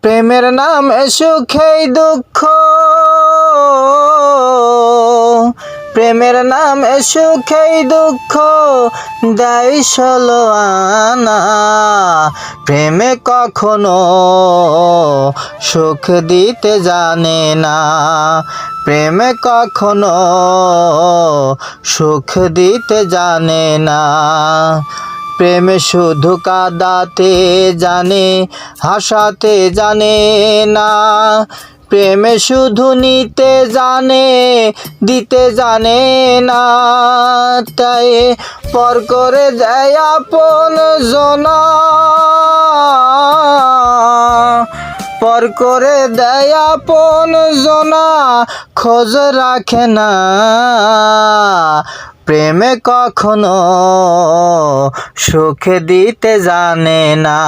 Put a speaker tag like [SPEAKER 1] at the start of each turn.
[SPEAKER 1] প্রেমের নামে সুখেই দুঃখ, প্রেমের নামে সুখেই দুঃখ দেয় ষোলো আনা। প্রেমে কখনো সুখ দিতে জানে না, প্রেমে কখনো সুখ দিতে জানে না। প্রেমে শুধু কাঁদাতে জানে, হাসাতে জানে না। প্রেমে শুধু নিতে জানে, দিতে জানে না। তাই পর করে দেয় আপন জনা, পর করে দেয় আপন জনা, খোঁজ রাখে না। প্রেমে কখনো সুখ দিতে জানে না।